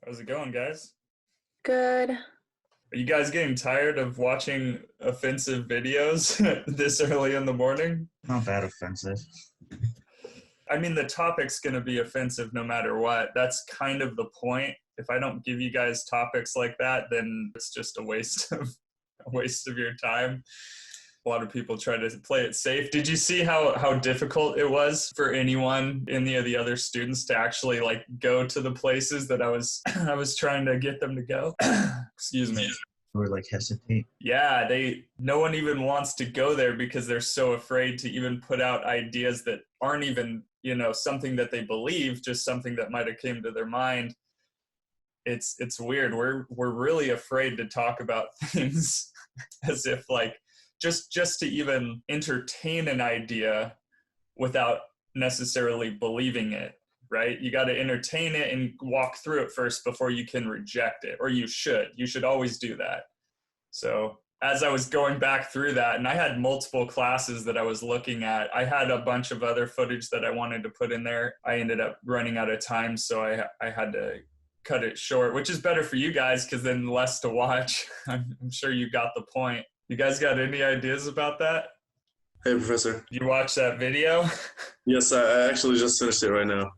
How's it going, guys? Good. Are you guys getting tired of watching offensive videos this early in the morning? Not that offensive. I mean, the topic's going to be offensive no matter what. That's kind of the point. If I don't give you guys topics like that, then it's just a waste of your time. A lot of people try to play it safe. Did you see how difficult it was for anyone, any of the other students, to actually go to the places that I was trying to get them to go? Excuse me. Or hesitate. Yeah, no one even wants to go there because they're so afraid to even put out ideas that aren't even, something that they believe, just something that might have came to their mind. It's weird. We're really afraid to talk about things as if just to even entertain an idea without necessarily believing it, right? You got to entertain it and walk through it first before you can reject it, or you should always do that. So as I was going back through that, and I had multiple classes that I was looking at, I had a bunch of other footage that I wanted to put in there. I ended up running out of time, so I had to cut it short, which is better for you guys because then less to watch. I'm sure you got the point. You guys got any ideas about that? Hey, Professor. You watched that video? Yes, I actually just finished it right now.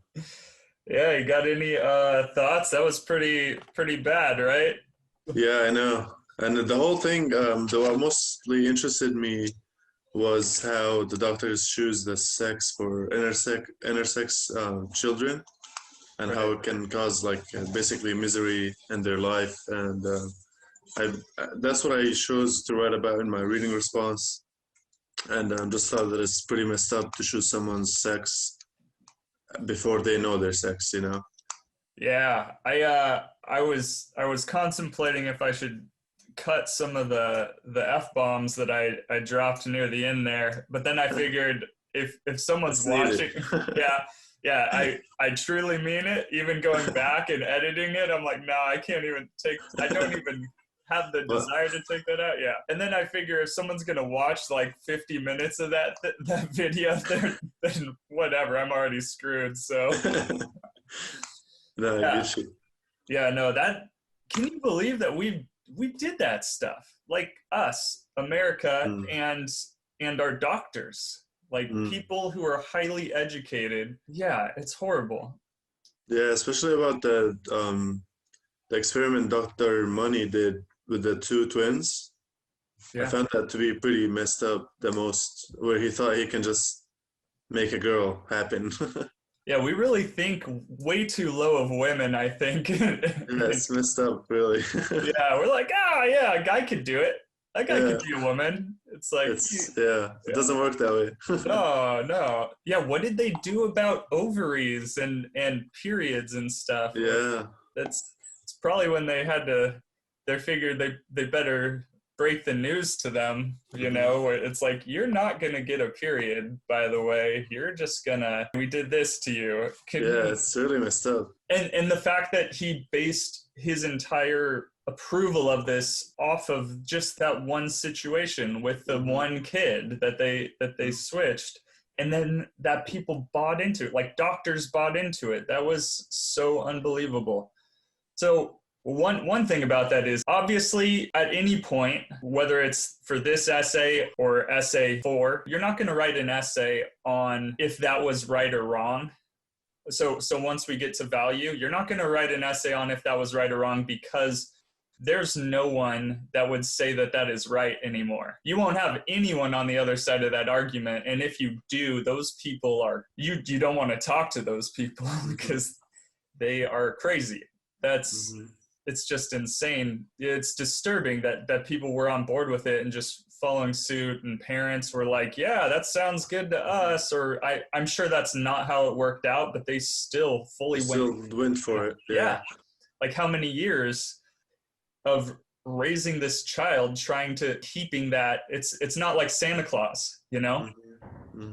Yeah, you got any thoughts? That was pretty bad, right? Yeah, I know. And the whole thing, what mostly interested me was how the doctors choose the sex for intersex children, and how it can cause basically misery in their life. And that's what I chose to write about in my reading response. And just thought that it's pretty messed up to choose someone's sex before they know their sex, Yeah, I was contemplating if I should cut some of the F-bombs that I dropped near the end there, but then I figured if someone's watching, yeah, I truly mean it. Even going back and editing it, I'm like, no, I don't even have the desire to take that out. Yeah. And then I figure if someone's going to watch 50 minutes of that video, then whatever, I'm already screwed. So no, yeah. Good. Yeah, no, can you believe that we did that stuff? Like us, America, and our doctors, people who are highly educated. Yeah, it's horrible. Yeah, especially about the experiment Dr. Money did with the two twins. Yeah. I found that to be pretty messed up the most, where he thought he can just make a girl happen. Yeah, we really think way too low of women, I think. Yeah, it's messed up, really. Yeah, we're like, yeah, a guy could do it. A guy could be a woman. It's like... It doesn't work that way. No. Yeah, what did they do about ovaries and periods and stuff? Yeah. It's probably when they figured they better break the news to them, where it's like, you're not going to get a period, by the way. You're just we did this to you. It's really messed up. And the fact that he based his entire approval of this off of just that one situation with the one kid that they switched, and then that people bought into it, doctors bought into it. That was so unbelievable. So one thing about that is, obviously, at any point, whether it's for this essay or essay 4, you're not going to write an essay on if that was right or wrong. So once we get to value, you're not going to write an essay on if that was right or wrong, because there's no one that would say that is right anymore. You won't have anyone on the other side of that argument. And if you do, those people you don't want to talk to those people because they are crazy. It's just insane. It's disturbing that people were on board with it and just following suit, and parents were like, yeah, that sounds good to us. Or I'm sure that's not how it worked out, but they still went for it. Yeah. Like how many years of raising this child, trying to keeping that, it's not like Santa Claus,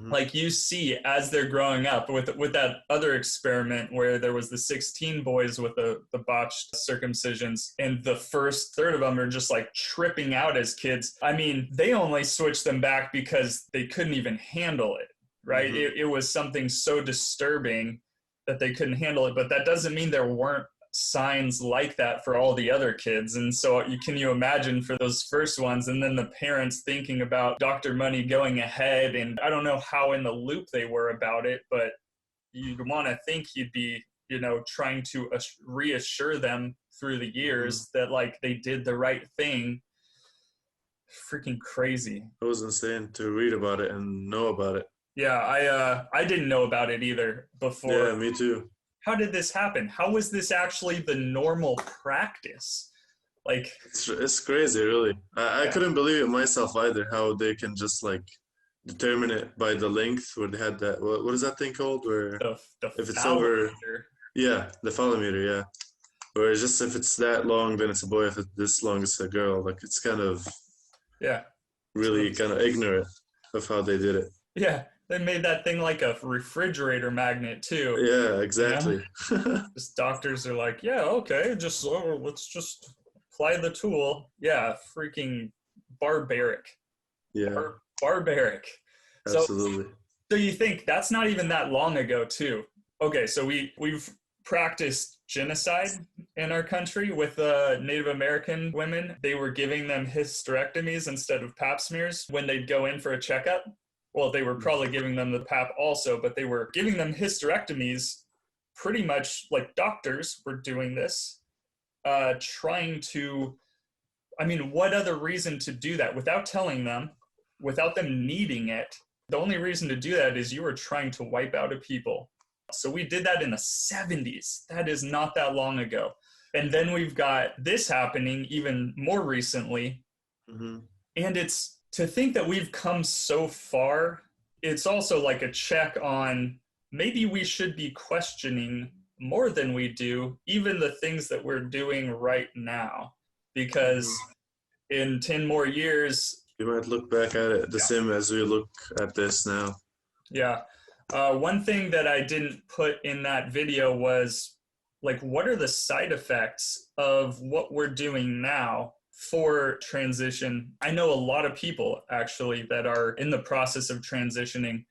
Like you see as they're growing up with that other experiment where there was the 16 boys with the botched circumcisions, and the first third of them are just tripping out as kids. I mean, they only switched them back because they couldn't even handle it, right? It was something so disturbing that they couldn't handle it, but that doesn't mean there weren't signs like that for all the other kids. And so can you imagine for those first ones, and then the parents thinking about Dr. Money going ahead, and I don't know how in the loop they were about it, but you'd want to think he'd be, trying to reassure them through the years that like they did the right thing. Freaking crazy. It was insane to read about it and know about it. Yeah, I didn't know about it either before. Yeah, me too. How did this happen? How was this actually the normal practice? Like, it's crazy, really. I couldn't believe it myself either, how they can just like determine it by the length, where they had that, what is that thing called, where the if it's over, fallometer. the fallometer, yeah, where it's just if it's that long then it's a boy, if it's this long it's a girl. Like, it's kind of really kind of ignorant of how they did it. Yeah, they made that thing like a refrigerator magnet too. Yeah, exactly. Just doctors are like, yeah, okay, let's just apply the tool. Yeah, freaking barbaric. Yeah, barbaric. absolutely. So you think that's not even that long ago too. Okay, so we've practiced genocide in our country with Native American women. They were giving them hysterectomies instead of pap smears when they'd go in for a checkup. Well, they were probably giving them the pap also, but they were giving them hysterectomies pretty much like doctors were doing this, trying to, what other reason to do that without telling them, without them needing it? The only reason to do that is you were trying to wipe out a people. So we did that in the 70s. That is not that long ago. And then we've got this happening even more recently. Mm-hmm. And it's to think that we've come so far. It's also like a check on maybe we should be questioning more than we do, even the things that we're doing right now. Because in 10 more years, you might look back at it the same as we look at this now. Yeah. One thing that I didn't put in that video was, like, what are the side effects of what we're doing now for transition? I know a lot of people, actually, that are in the process of transitioning.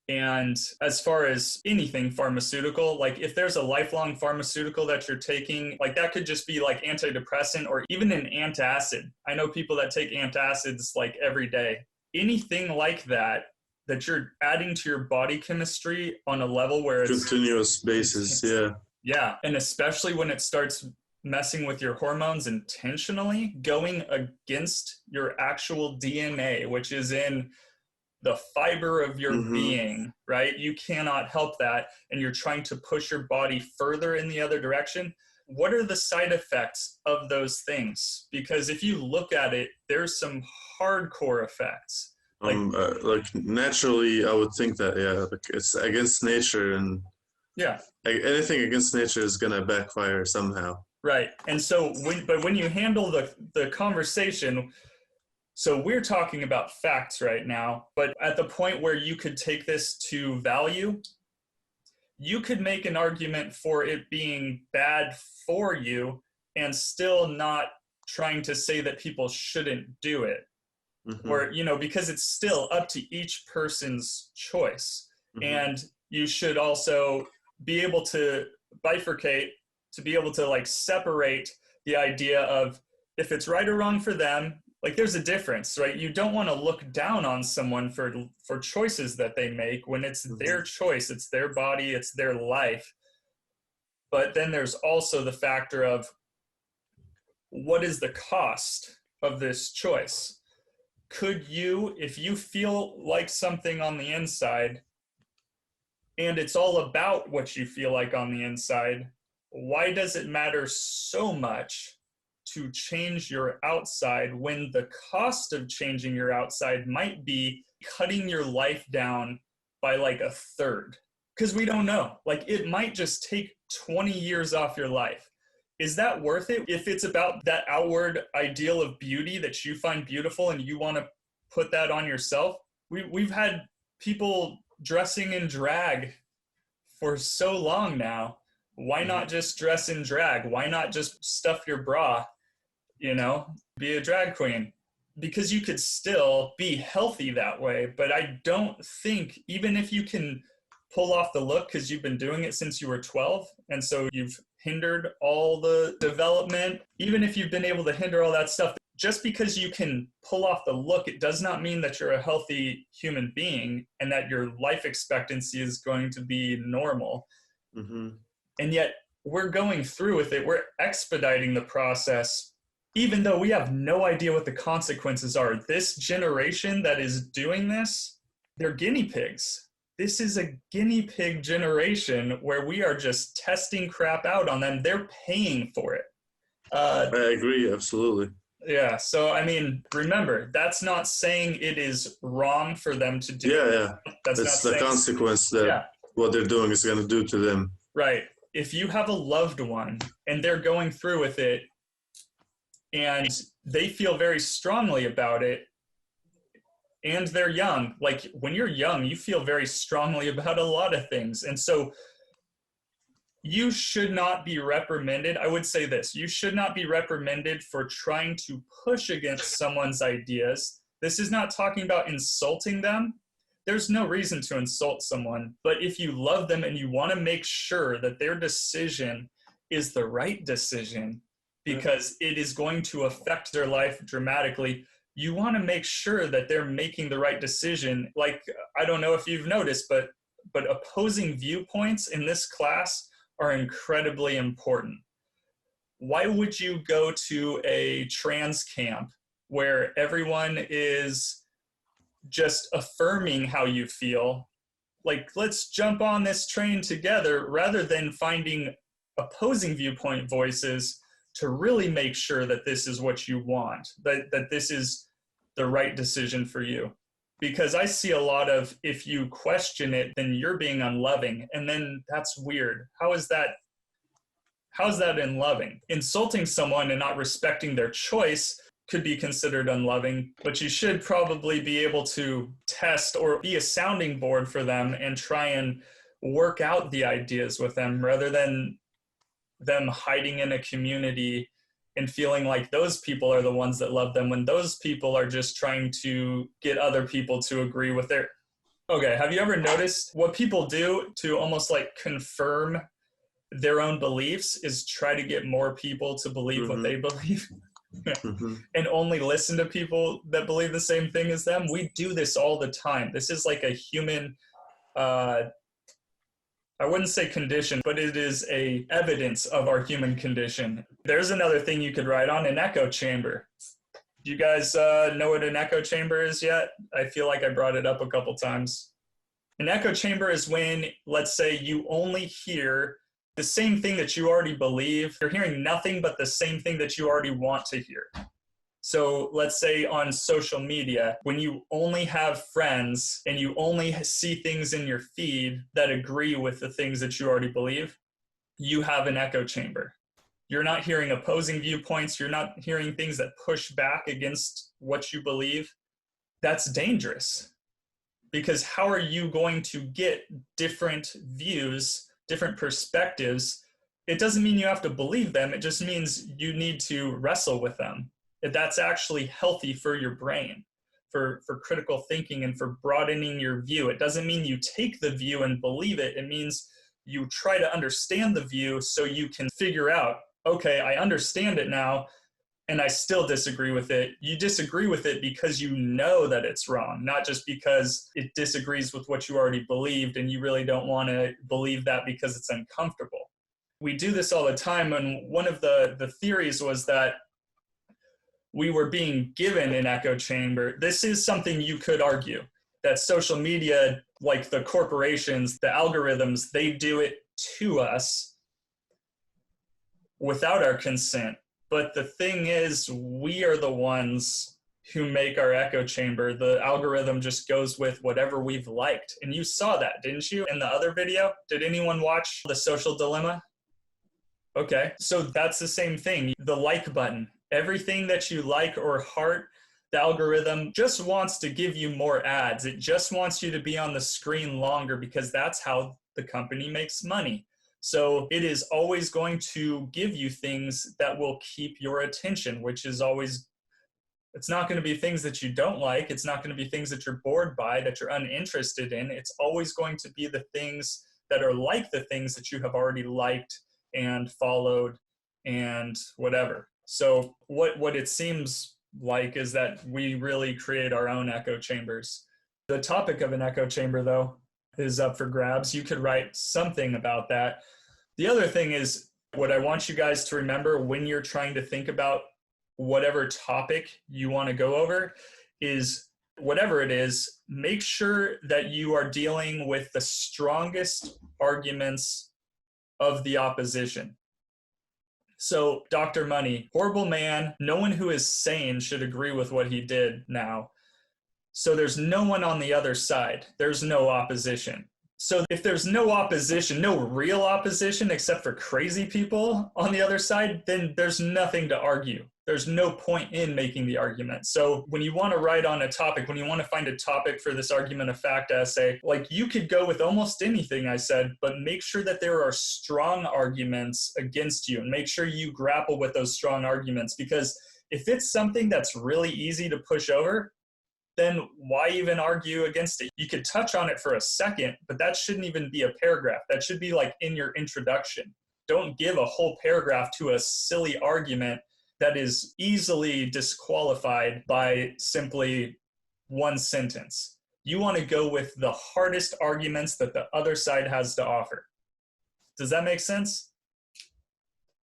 And as far as anything pharmaceutical, like if there's a lifelong pharmaceutical that you're taking, like that could just be like antidepressant or even an antacid. I know people that take antacids like every day. Anything like that you're adding to your body chemistry on a level where it's continuous basis. Yeah. And especially when it starts messing with your hormones intentionally, going against your actual DNA, which is in the fiber of your being, right? You cannot help that. And you're trying to push your body further in the other direction. What are the side effects of those things? Because if you look at it, there's some hardcore effects. Like naturally, I would think that, like it's against nature, and anything against nature is gonna backfire somehow. Right. And so when you handle the conversation, so we're talking about facts right now, but at the point where you could take this to value, you could make an argument for it being bad for you and still not trying to say that people shouldn't do it. Or, because it's still up to each person's choice. And you should also be able to bifurcate, to be able to like separate the idea of if it's right or wrong for them. Like there's a difference, right? You don't want to look down on someone for choices that they make when it's their choice, it's their body, it's their life. But then there's also the factor of what is the cost of this choice? Could you, if you feel like something on the inside and it's all about what you feel like on the inside, why does it matter so much to change your outside when the cost of changing your outside might be cutting your life down by like a third? Because we don't know. Like it might just take 20 years off your life. Is that worth it? If it's about that outward ideal of beauty that you find beautiful and you want to put that on yourself, we've had people dressing in drag for so long now. Why not just dress in drag? Why not just stuff your bra, be a drag queen? Because you could still be healthy that way. But I don't think, even if you can pull off the look because you've been doing it since you were 12, and so you've hindered all the development, even if you've been able to hinder all that stuff, just because you can pull off the look, it does not mean that you're a healthy human being and that your life expectancy is going to be normal. Mm-hmm. And yet we're going through with it. We're expediting the process, even though we have no idea what the consequences are. This generation that is doing this, they're guinea pigs. This is a guinea pig generation where we are just testing crap out on them. They're paying for it. I agree, absolutely. Yeah, so I mean, remember, that's not saying it is wrong for them to do. Yeah. That's it's not the saying, consequence that what they're doing is going to do to them. right. If you have a loved one and they're going through with it and they feel very strongly about it and they're young, like when you're young, you feel very strongly about a lot of things. And so you should not be reprimanded. I would say this, you should not be reprimanded for trying to push against someone's ideas. This is not talking about insulting them. There's no reason to insult someone, but if you love them and you want to make sure that their decision is the right decision because it is going to affect their life dramatically, you want to make sure that they're making the right decision. Like, I don't know if you've noticed, but opposing viewpoints in this class are incredibly important. Why would you go to a trans camp where everyone is just affirming how you feel? Like, let's jump on this train together rather than finding opposing viewpoint voices to really make sure that this is what you want, that this is the right decision for you. Because I see a lot of, if you question it, then you're being unloving. And then that's weird. How's that in loving? Insulting someone and not respecting their choice could be considered unloving, but you should probably be able to test or be a sounding board for them and try and work out the ideas with them rather than them hiding in a community and feeling like those people are the ones that love them when those people are just trying to get other people to agree with their... Okay, have you ever noticed what people do to almost like confirm their own beliefs is try to get more people to believe what they believe and only listen to people that believe the same thing as them? We do this all the time. This is like a human... I wouldn't say condition, but it is a evidence of our human condition. There's another thing you could write on, an echo chamber. Do you guys know what an echo chamber is yet? I feel like I brought it up a couple times. An echo chamber is when, let's say, you only hear the same thing that you already believe. You're hearing nothing but the same thing that you already want to hear. So let's say on social media, when you only have friends and you only see things in your feed that agree with the things that you already believe, you have an echo chamber. You're not hearing opposing viewpoints. You're not hearing things that push back against what you believe. That's dangerous, because how are you going to get different views, different perspectives? It doesn't mean you have to believe them. It just means you need to wrestle with them. That's actually healthy for your brain, for critical thinking and for broadening your view. It doesn't mean you take the view and believe it. It means you try to understand the view so you can figure out, okay, I understand it now, and I still disagree with it. You disagree with it because you know that it's wrong, not just because it disagrees with what you already believed and you really don't want to believe that because it's uncomfortable. We do this all the time, and one of the theories was that we were being given an echo chamber. This is something you could argue, that social media, like the corporations, the algorithms, they do it to us without our consent. But the thing is, we are the ones who make our echo chamber. The algorithm just goes with whatever we've liked. And you saw that, didn't you, in the other video? Did anyone watch The Social Dilemma? Okay, so that's the same thing. The like button. Everything that you like or heart, the algorithm just wants to give you more ads. It just wants you to be on the screen longer because that's how the company makes money. So it is always going to give you things that will keep your attention, which is always, it's not going to be things that you don't like. It's not going to be things that you're bored by, that you're uninterested in. It's always going to be the things that are like the things that you have already liked and followed and whatever. So what it seems like is that we really create our own echo chambers. The topic of an echo chamber, though, is up for grabs. You could write something about that. The other thing is, what I want you guys to remember when you're trying to think about whatever topic you want to go over is, whatever it is, make sure that you are dealing with the strongest arguments of the opposition. So Dr. Money, horrible man, no one who is sane should agree with what he did now. So there's no one on the other side. There's no opposition. So if there's no opposition, no real opposition except for crazy people on the other side, then there's nothing to argue. There's no point in making the argument. So when you want to write on a topic, when you want to find a topic for this argument of fact essay, like, you could go with almost anything I said, but make sure that there are strong arguments against you, and make sure you grapple with those strong arguments. Because if it's something that's really easy to push over, then why even argue against it? You could touch on it for a second, but that shouldn't even be a paragraph. That should be like in your introduction. Don't give a whole paragraph to a silly argument that is easily disqualified by simply one sentence. You want to go with the hardest arguments that the other side has to offer. Does that make sense?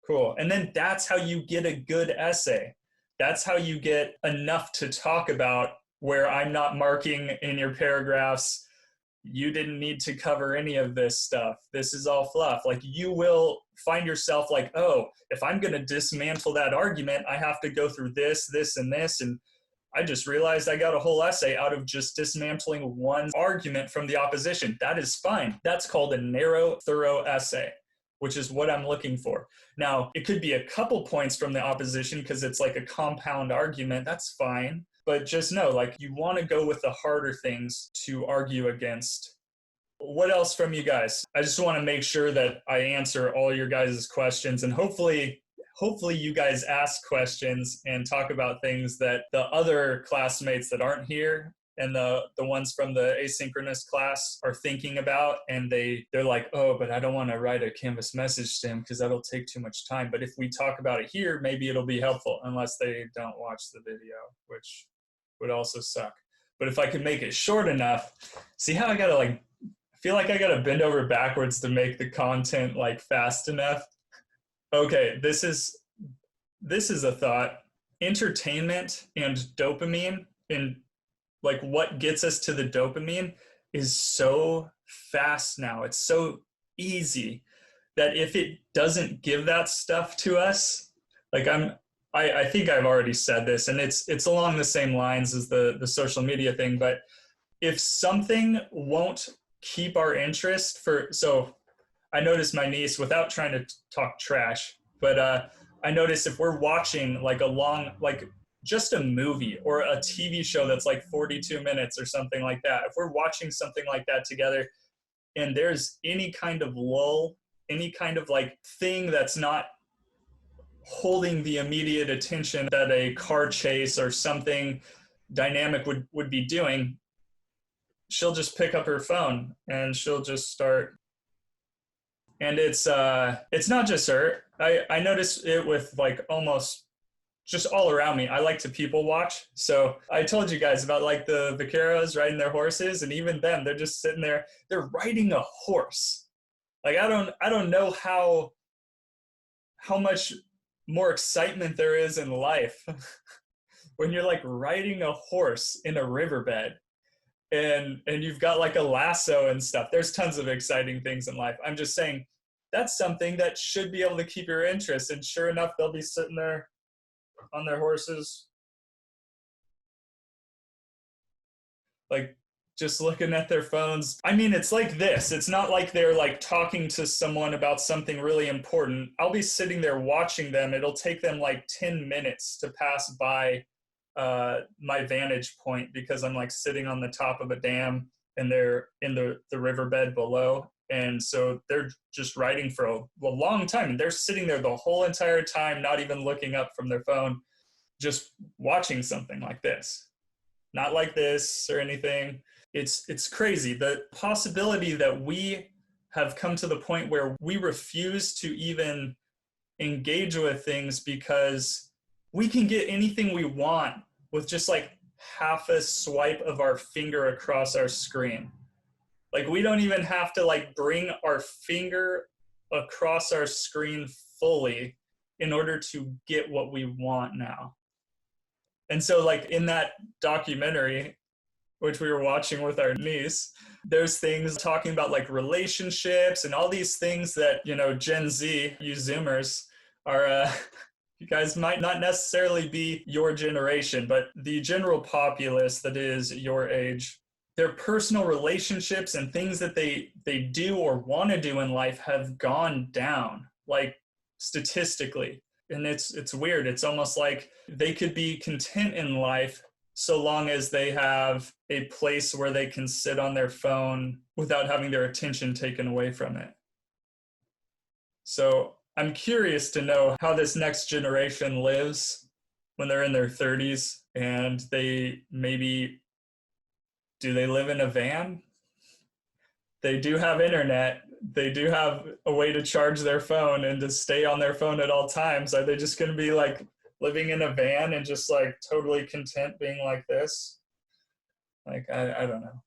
Cool. And then that's how you get a good essay. That's how you get enough to talk about, where I'm not marking in your paragraphs, you didn't need to cover any of this stuff. This is all fluff. Like, you will find yourself like, oh, if I'm going to dismantle that argument, I have to go through this, this, and this. And I just realized I got a whole essay out of just dismantling one argument from the opposition. That is fine. That's called a narrow, thorough essay, which is what I'm looking for. Now, it could be a couple points from the opposition because it's like a compound argument. That's fine. But just know, like, you want to go with the harder things to argue against. What else from you guys? I just want to make sure that I answer all your guys' questions, and hopefully you guys ask questions and talk about things that the other classmates that aren't here and the ones from the asynchronous class are thinking about, and they're like, oh, but I don't want to write a Canvas message to him because that'll take too much time. But if we talk about it here, maybe it'll be helpful, unless they don't watch the video, which would also suck. But if I could make it short enough, see how I gotta, like, I feel like I gotta bend over backwards to make the content like fast enough. Okay, this is a thought. Entertainment and dopamine, and like what gets us to the dopamine, is so fast now. It's so easy that if it doesn't give that stuff to us, like, I think I've already said this, and it's along the same lines as the social media thing, but if something won't keep our interest so I noticed my niece, without trying to talk trash, but I noticed if we're watching like just a movie or a TV show that's like 42 minutes or something like that, if we're watching something like that together and there's any kind of lull, any kind of like thing that's not holding the immediate attention that a car chase or something dynamic would be doing, she'll just pick up her phone and she'll just start. And it's not just her. I notice it with like almost just all around me. I like to people watch. So I told you guys about like the vaqueros riding their horses, and even them, they're just sitting there, they're riding a horse. Like, I don't know how much more excitement there is in life when you're like riding a horse in a riverbed and you've got like a lasso and stuff. There's tons of exciting things in life. I'm just saying that's something that should be able to keep your interest. And sure enough, they'll be sitting there on their horses, like just looking at their phones. I mean, it's like this. It's not like they're like talking to someone about something really important. I'll be sitting there watching them. It'll take them like 10 minutes to pass by my vantage point, because I'm like sitting on the top of a dam and they're in the riverbed below. And so they're just riding for a long time. And they're sitting there the whole entire time, not even looking up from their phone, just watching something like this. Not like this or anything. It's crazy. The possibility that we have come to the point where we refuse to even engage with things because we can get anything we want with just like half a swipe of our finger across our screen. Like we don't even have to like bring our finger across our screen fully in order to get what we want now. And so like in that documentary, which we were watching with our niece, there's things talking about like relationships and all these things that, you know, Gen Z, you Zoomers, are, you guys might not necessarily be your generation, but the general populace that is your age, their personal relationships and things that they do or want to do in life have gone down, like statistically. And it's weird. It's almost like they could be content in life so long as they have a place where they can sit on their phone without having their attention taken away from it. So I'm curious to know how this next generation lives when they're in their 30s and they maybe, do they live in a van? They do have internet. They do have a way to charge their phone and to stay on their phone at all times. Are they just going to be like living in a van and just like totally content being like this? Like, I don't know.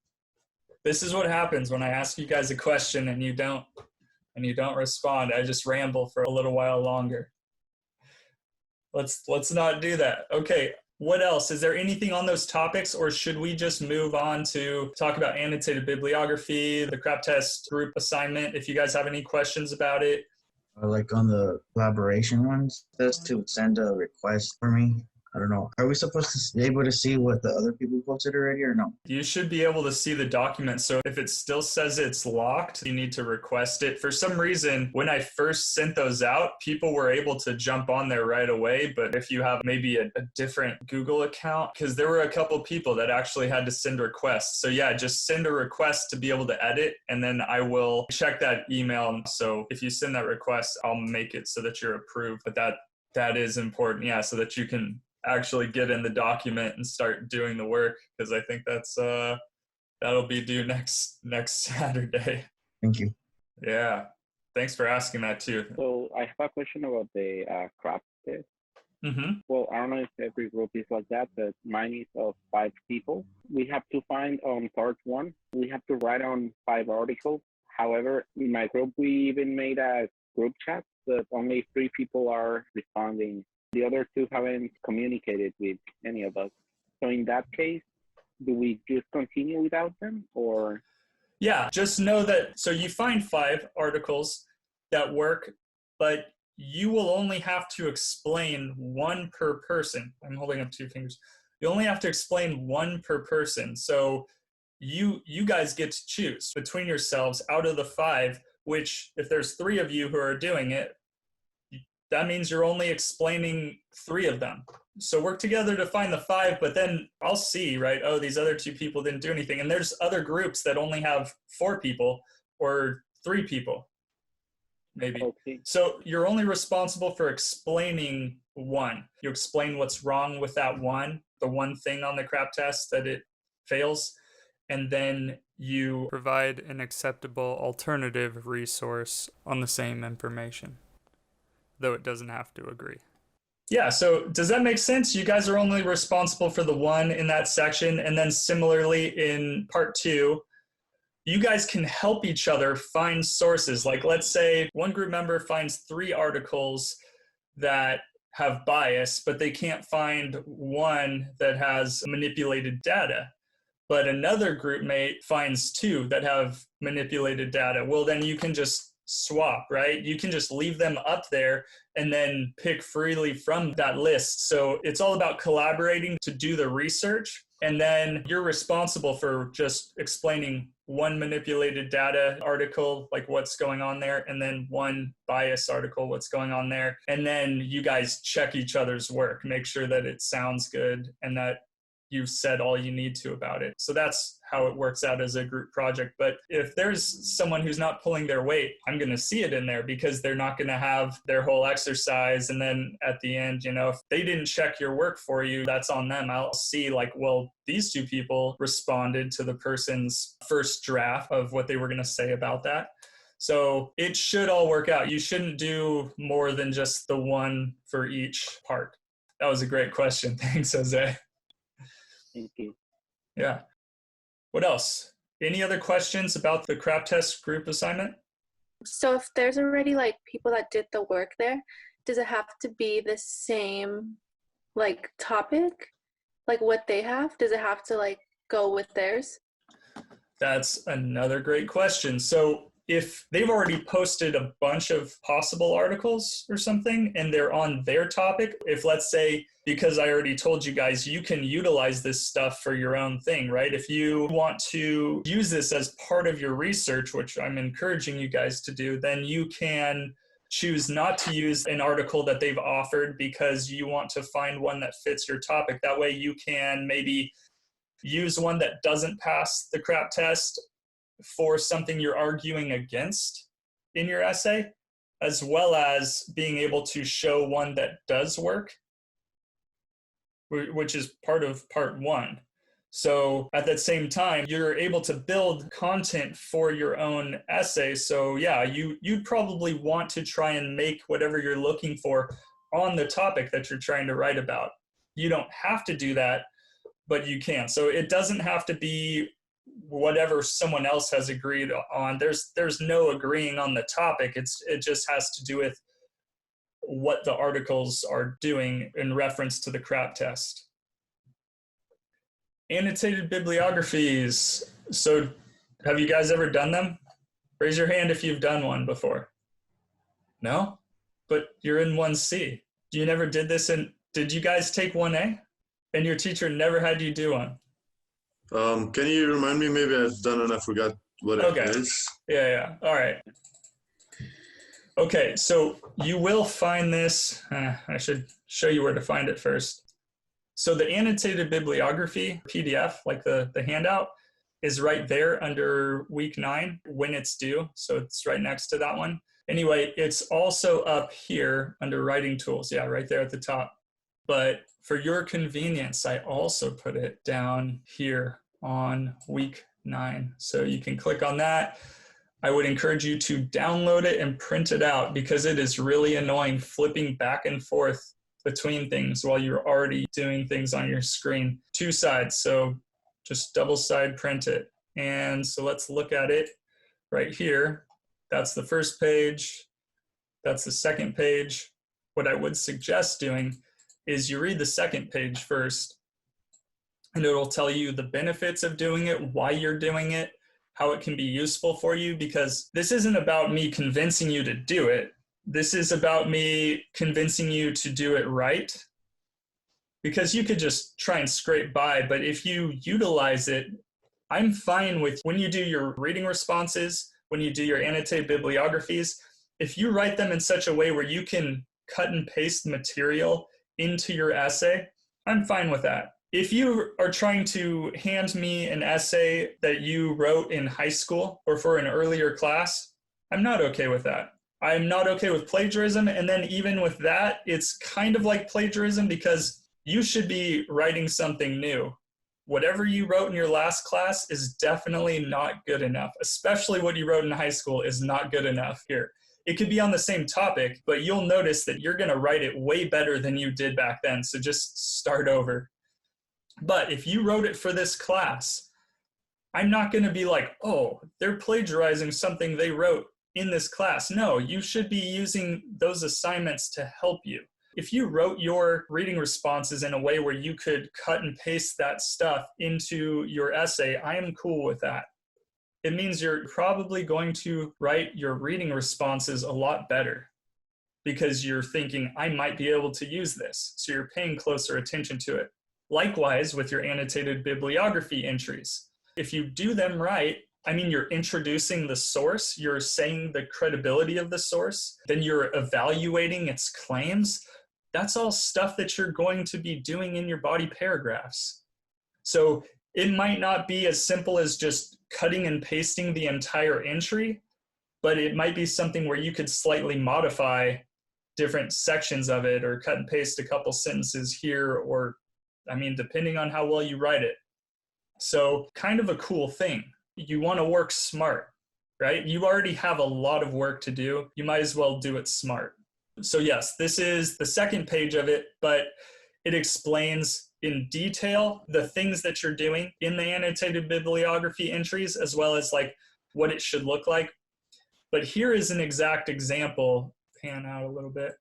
This is what happens when I ask you guys a question and you don't respond. I just ramble for a little while longer. Let's not do that. Okay. What else? Is there anything on those topics, or should we just move on to talk about annotated bibliography, the CRAAP test group assignment, if you guys have any questions about it? Like on the collaboration ones, just to send a request for me. I don't know. Are we supposed to be able to see what the other people posted already or no? You should be able to see the document. So if it still says it's locked, you need to request it. For some reason, when I first sent those out, people were able to jump on there right away. But if you have maybe a different Google account, because there were a couple people that actually had to send requests. So yeah, just send a request to be able to edit, and then I will check that email. So if you send that request, I'll make it so that you're approved. But that is important, yeah, so that you can actually get in the document and start doing the work, because I think that'll be due next Saturday. Thank you. Yeah, thanks for asking that too. So I have a question about the CRAAP test. Mm-hmm. Well, I don't know if every group is like that, but mine is of 5 people. We have to find on part 1. We have to write on 5 articles. However, in my group, we even made a group chat, but only 3 people are responding. The other 2 haven't communicated with any of us. So in that case, do we just continue without them, or? Yeah, just know that, so you find 5 articles that work, but you will only have to explain 1 per person. I'm holding up 2 fingers. You only have to explain 1 per person. So you guys get to choose between yourselves out of the 5, which if there's 3 of you who are doing it, that means you're only explaining 3 of them. So work together to find the 5, but then I'll see, right? Oh, these other 2 people didn't do anything. And there's other groups that only have 4 people or 3 people, maybe. Okay. So you're only responsible for explaining 1. You explain what's wrong with that the one thing on the CRAAP test that it fails, and then you provide an acceptable alternative resource on the same information, though it doesn't have to agree. Yeah, so does that make sense? You guys are only responsible for the 1 in that section, and then similarly in part 2, you guys can help each other find sources. Like let's say one group member finds 3 articles that have bias, but they can't find 1 that has manipulated data. But another group mate finds 2 that have manipulated data. Well, then you can just swap, right? You can just leave them up there and then pick freely from that list. So it's all about collaborating to do the research. And then you're responsible for just explaining 1 manipulated data article, like what's going on there, and then 1 bias article, what's going on there. And then you guys check each other's work, make sure that it sounds good and that you've said all you need to about it. So that's how it works out as a group project. But if there's someone who's not pulling their weight, I'm going to see it in there, because they're not going to have their whole exercise. And then at the end, if they didn't check your work for you, that's on them. I'll see like, well, these 2 people responded to the person's first draft of what they were going to say about that. So it should all work out. You shouldn't do more than just the one for each part. That was a great question. Thanks, Jose. Thank you. Yeah. What else? Any other questions about the CRAAP test group assignment? So if there's already like people that did the work there, does it have to be the same like topic, like what they have? Does it have to like go with theirs? That's another great question. So if they've already posted a bunch of possible articles or something and they're on their topic, if let's say, because I already told you guys, you can utilize this stuff for your own thing, right? If you want to use this as part of your research, which I'm encouraging you guys to do, then you can choose not to use an article that they've offered because you want to find one that fits your topic. That way you can maybe use one that doesn't pass the CRAAP test for something you're arguing against in your essay, as well as being able to show one that does work, which is part of part one. So at that same time, you're able to build content for your own essay. So yeah, you'd probably want to try and make whatever you're looking for on the topic that you're trying to write about. You don't have to do that, but you can. So it doesn't have to be whatever someone else has agreed on. There's no agreeing on the topic. It just has to do with what the articles are doing in reference to the CRAAP test. Annotated bibliographies. So have you guys ever done them? Raise your hand if you've done one before. No? But you're in 1C. You never did this did you guys take 1A? And your teacher never had you do one? Can you remind me? Maybe I've done and I forgot what it is. Yeah. All right. Okay, so you will find this. I should show you where to find it first. So the annotated bibliography PDF, like the handout, is right there under week 9 when it's due. So it's right next to that one. Anyway, it's also up here under writing tools. Yeah, right there at the top. But for your convenience, I also put it down here on week 9. So you can click on that. I would encourage you to download it and print it out because it is really annoying flipping back and forth between things while you're already doing things on your screen. 2 sides, so just double side print it. And so let's look at it right here. That's the first page. That's the second page. What I would suggest doing is you read the second page first, and it'll tell you the benefits of doing it, why you're doing it, how it can be useful for you, because this isn't about me convincing you to do it. This is about me convincing you to do it right, because you could just try and scrape by, but if you utilize it, I'm fine with when you do your reading responses, when you do your annotated bibliographies, if you write them in such a way where you can cut and paste material into your essay, I'm fine with that. If you are trying to hand me an essay that you wrote in high school or for an earlier class, I'm not okay with that. I'm not okay with plagiarism. And then even with that, it's kind of like plagiarism because you should be writing something new. Whatever you wrote in your last class is definitely not good enough, especially what you wrote in high school is not good enough here. It could be on the same topic, but you'll notice that you're going to write it way better than you did back then. So just start over. But if you wrote it for this class, I'm not going to be like, oh, they're plagiarizing something they wrote in this class. No, you should be using those assignments to help you. If you wrote your reading responses in a way where you could cut and paste that stuff into your essay, I am cool with that. It means you're probably going to write your reading responses a lot better because you're thinking, I might be able to use this. So you're paying closer attention to it. Likewise with your annotated bibliography entries. If you do them right, I mean, you're introducing the source, you're saying the credibility of the source, then you're evaluating its claims. That's all stuff that you're going to be doing in your body paragraphs. So it might not be as simple as just cutting and pasting the entire entry, but it might be something where you could slightly modify different sections of it or cut and paste a couple sentences here, or, I mean, depending on how well you write it. So kind of a cool thing. You want to work smart. right? You already have a lot of work to do. You might as well do it smart. So yes, this is the second page of it, but it explains in detail the things that you're doing in the annotated bibliography entries, as well as like what it should look like. But here is an exact example, pan out a little bit,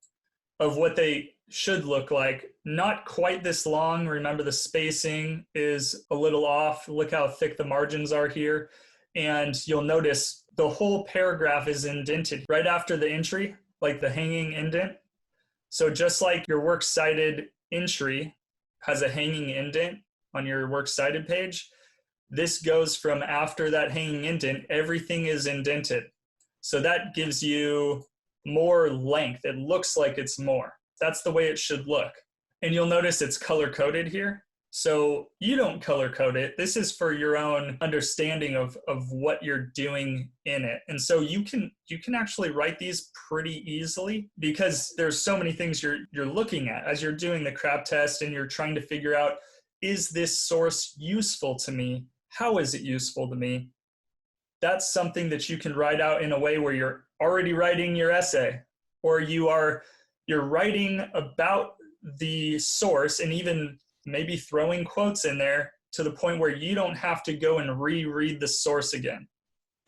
of what they should look like. Not quite this long. Remember, the spacing is a little off. Look how thick the margins are here. And you'll notice the whole paragraph is indented right after the entry, like the hanging indent. So just like your works cited entry has a hanging indent on your works cited page, this goes from after that hanging indent, everything is indented. So that gives you more length. It looks like it's more. That's the way it should look. And you'll notice it's color coded here. So you don't color code it. This is for your own understanding of what you're doing in it. And so you can actually write these pretty easily, because there's so many things you're looking at as you're doing the CRAAP test, and you're trying to figure out, is this source useful to me? How is it useful to me? That's something that you can write out in a way where you're already writing your essay, or you're writing about the source and even maybe throwing quotes in there to the point where you don't have to go and reread the source again.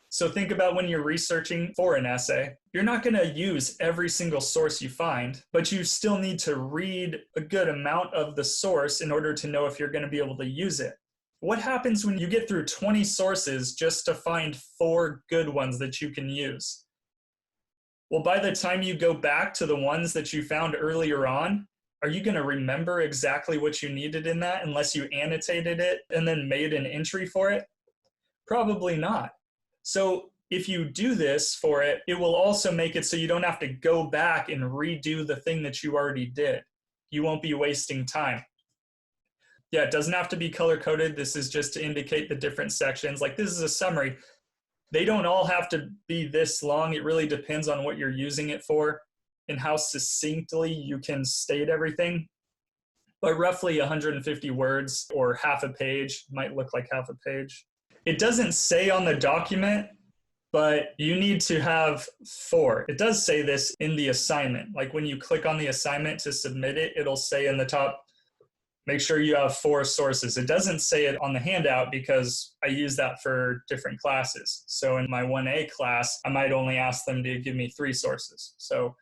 So think about when you're researching for an essay, you're not going to use every single source you find, but you still need to read a good amount of the source in order to know if you're going to be able to use it. What happens when you get through 20 sources just to find 4 good ones that you can use? Well, by the time you go back to the ones that you found earlier on, are you going to remember exactly what you needed in that unless you annotated it and then made an entry for it? Probably not. So if you do this for it, it will also make it so you don't have to go back and redo the thing that you already did. You won't be wasting time. Yeah, it doesn't have to be color coded. This is just to indicate the different sections. Like, this is a summary. They don't all have to be this long. It really depends on what you're using it for and how succinctly you can state everything. But roughly 150 words or half a page, might look like half a page. It doesn't say on the document, but you need to have 4. It does say this in the assignment. Like when you click on the assignment to submit it, it'll say in the top, make sure you have 4 sources. It doesn't say it on the handout because I use that for different classes. So in my 1A class, I might only ask them to give me 3 sources. So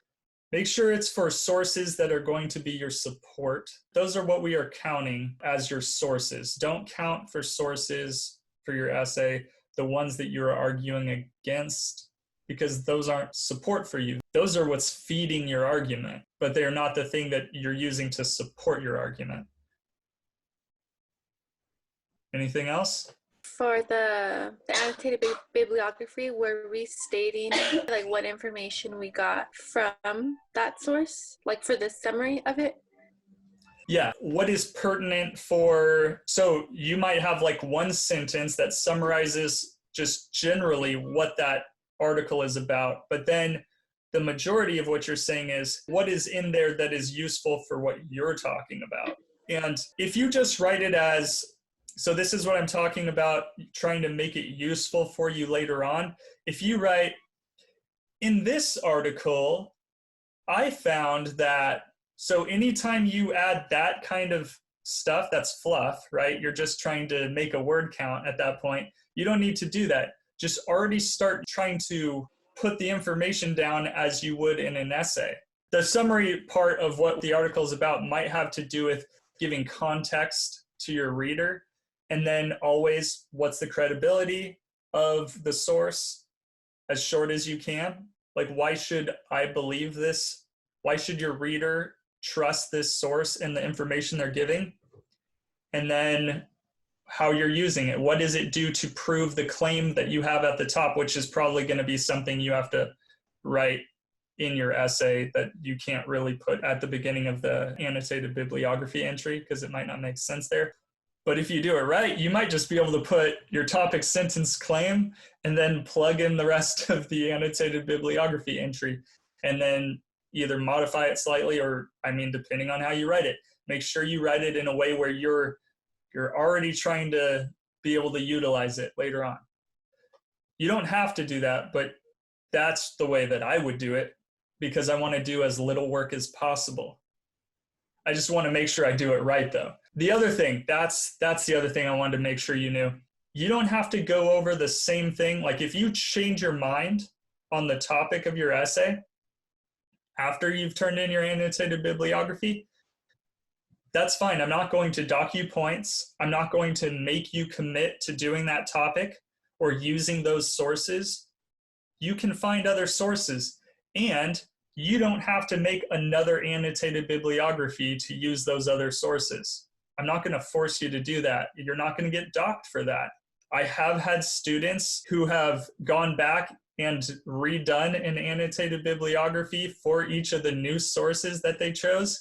make sure it's for sources that are going to be your support. Those are what we are counting as your sources. Don't count for sources for your essay, the ones that you're arguing against, because those aren't support for you. Those are what's feeding your argument, but they're not the thing that you're using to support your argument. Anything else? For the annotated bibliography, we're restating like what information we got from that source, like for the summary of it. Yeah, what is pertinent for, so you might have like one sentence that summarizes just generally what that article is about, but then the majority of what you're saying is what is in there that is useful for what you're talking about. And if you just write it as, so this is what I'm talking about, trying to make it useful for you later on. If you write, in this article, I found that, so anytime you add that kind of stuff, that's fluff, right? You're just trying to make a word count at that point. You don't need to do that. Just already start trying to put the information down as you would in an essay. The summary part of what the article is about might have to do with giving context to your reader. And then always, what's the credibility of the source, as short as you can. Like, why should I believe this? Why should your reader trust this source and the information they're giving? And then how you're using it. What does it do to prove the claim that you have at the top, which is probably going to be something you have to write in your essay that you can't really put at the beginning of the annotated bibliography entry because it might not make sense there. But if you do it right, you might just be able to put your topic, sentence, claim, and then plug in the rest of the annotated bibliography entry, and then either modify it slightly or, depending on how you write it, make sure you write it in a way where you're already trying to be able to utilize it later on. You don't have to do that, but that's the way that I would do it because I want to do as little work as possible. I just want to make sure I do it right, though. The other thing, that's the other thing I wanted to make sure you knew. You don't have to go over the same thing. Like if you change your mind on the topic of your essay after you've turned in your annotated bibliography, that's fine. I'm not going to dock you points. I'm not going to make you commit to doing that topic or using those sources. You can find other sources, and you don't have to make another annotated bibliography to use those other sources. I'm not going to force you to do that. You're not going to get docked for that. I have had students who have gone back and redone an annotated bibliography for each of the new sources that they chose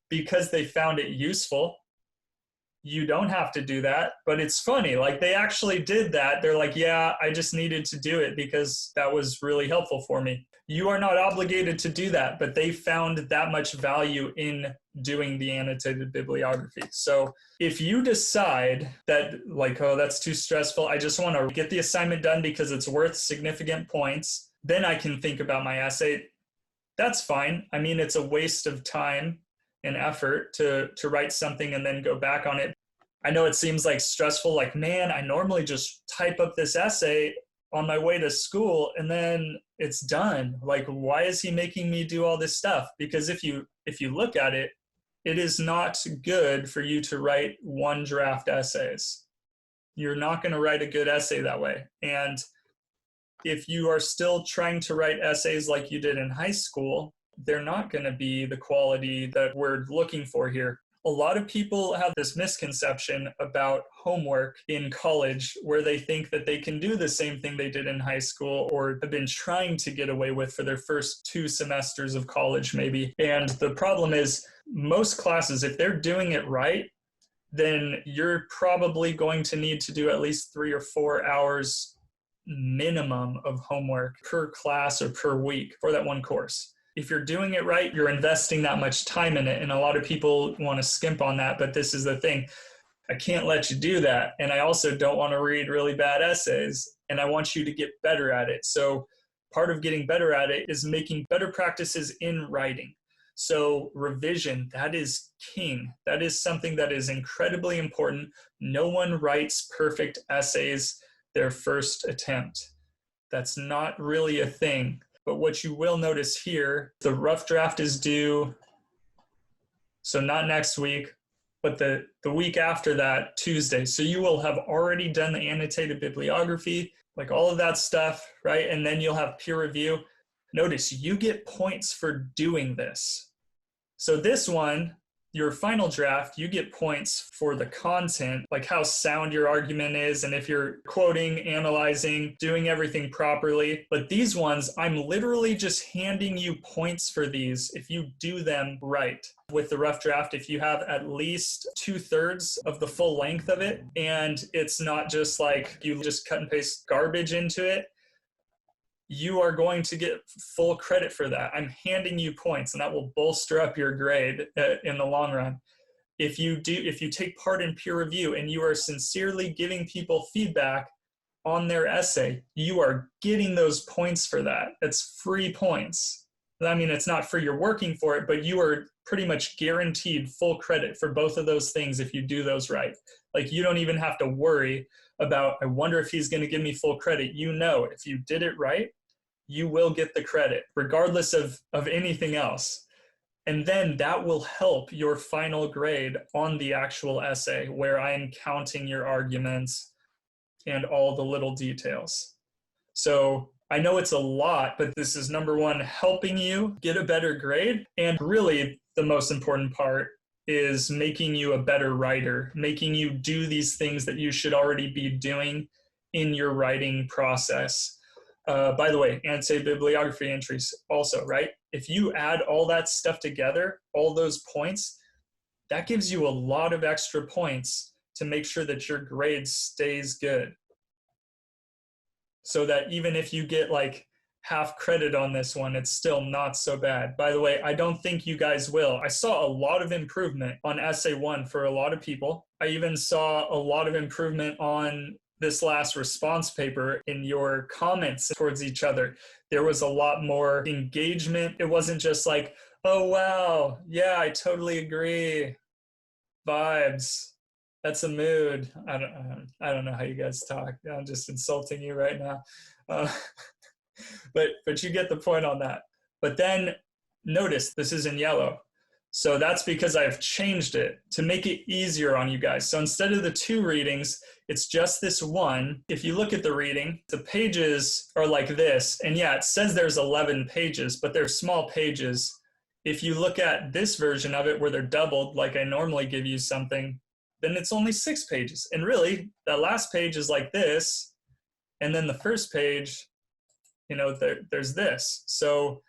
because they found it useful. You don't have to do that, but it's funny. Like they actually did that. They're like, yeah, I just needed to do it because that was really helpful for me. You are not obligated to do that, but they found that much value in doing the annotated bibliography. So if you decide that like, oh, that's too stressful, I just want to get the assignment done because it's worth significant points, then I can think about my essay. That's fine. I mean, it's a waste of time and effort to write something and then go back on it. I know it seems like stressful, like, man, I normally just type up this essay on my way to school and then it's done. Like, why is he making me do all this stuff? Because if you look at it, it is not good for you to write one draft essays. You're not going to write a good essay that way. And if you are still trying to write essays like you did in high school, they're not going to be the quality that we're looking for here. A lot of people have this misconception about homework in college where they think that they can do the same thing they did in high school or have been trying to get away with for their first 2 semesters of college maybe. And the problem is most classes, if they're doing it right, then you're probably going to need to do at least 3 or 4 hours minimum of homework per class or per week for that one course. If you're doing it right, you're investing that much time in it. And a lot of people want to skimp on that, but this is the thing. I can't let you do that. And I also don't want to read really bad essays, and I want you to get better at it. So part of getting better at it is making better practices in writing. So revision, that is king. That is something that is incredibly important. No one writes perfect essays their first attempt. That's not really a thing. But what you will notice here, the rough draft is due, so not next week, but the week after that, Tuesday. So you will have already done the annotated bibliography, like all of that stuff, right? And then you'll have peer review. Notice you get points for doing this. So this one, your final draft, you get points for the content, like how sound your argument is, and if you're quoting, analyzing, doing everything properly. But these ones, I'm literally just handing you points for these if you do them right. With the rough draft, if you have at least 2/3 of the full length of it, and it's not just like you just cut and paste garbage into it, you are going to get full credit for that. I'm handing you points, and that will bolster up your grade in the long run. If you take part in peer review and you are sincerely giving people feedback on their essay, you are getting those points for that. It's free points. I mean, it's not free, you're working for it, but you are pretty much guaranteed full credit for both of those things if you do those right. Like, you don't even have to worry about, I wonder if he's going to give me full credit. You know, if you did it right, you will get the credit regardless of anything else. And then that will help your final grade on the actual essay where I am counting your arguments and all the little details. So I know it's a lot, but this is number one, helping you get a better grade. And really the most important part is making you a better writer, making you do these things that you should already be doing in your writing process. By the way, annotated bibliography entries also, right? If you add all that stuff together, all those points, that gives you a lot of extra points to make sure that your grade stays good. So that even if you get like half credit on this one, it's still not so bad. By the way, I don't think you guys will. I saw a lot of improvement on essay 1 for a lot of people. I even saw a lot of improvement on this last response paper, in your comments towards each other, there was a lot more engagement. It wasn't just like, oh, wow, yeah, I totally agree. Vibes. That's a mood. I don't know how you guys talk. I'm just insulting you right now. But you get the point on that. But then notice this is in yellow. So that's because I've changed it to make it easier on you guys. So instead of the 2 readings, it's just this one. If you look at the reading, the pages are like this. And yeah, it says there's 11 pages, but they're small pages. If you look at this version of it where they're doubled, like I normally give you something, then it's only 6 pages. And really, that last page is like this. And then the first page, you know, there's this. So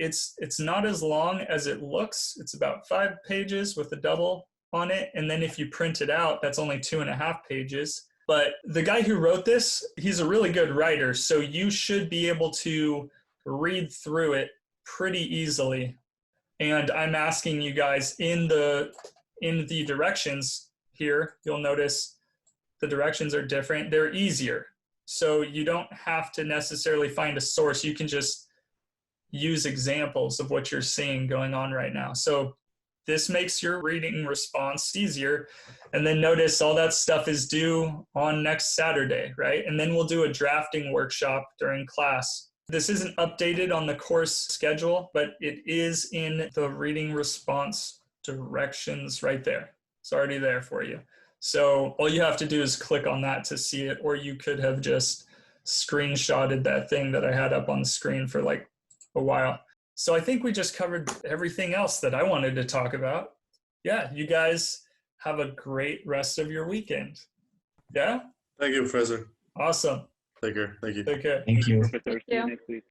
it's not as long as it looks. It's about 5 pages with a double on it. And then if you print it out, that's only 2.5 pages. But the guy who wrote this, he's a really good writer. So you should be able to read through it pretty easily. And I'm asking you guys in the directions here, you'll notice the directions are different. They're easier. So you don't have to necessarily find a source. You can just use examples of what you're seeing going on right now. So this makes your reading response easier. And then notice all that stuff is due on next Saturday, right? And then we'll do a drafting workshop during class. This isn't updated on the course schedule, but it is in the reading response directions right there. It's already there for you. So all you have to do is click on that to see it, or you could have just screenshotted that thing that I had up on the screen for like a while. So I think we just covered everything else that I wanted to talk about. Yeah, you guys have a great rest of your weekend. Yeah? Thank you, Professor. Awesome. Take care. Thank you. Take care. Thank you. Professor, see you Yeah. next week.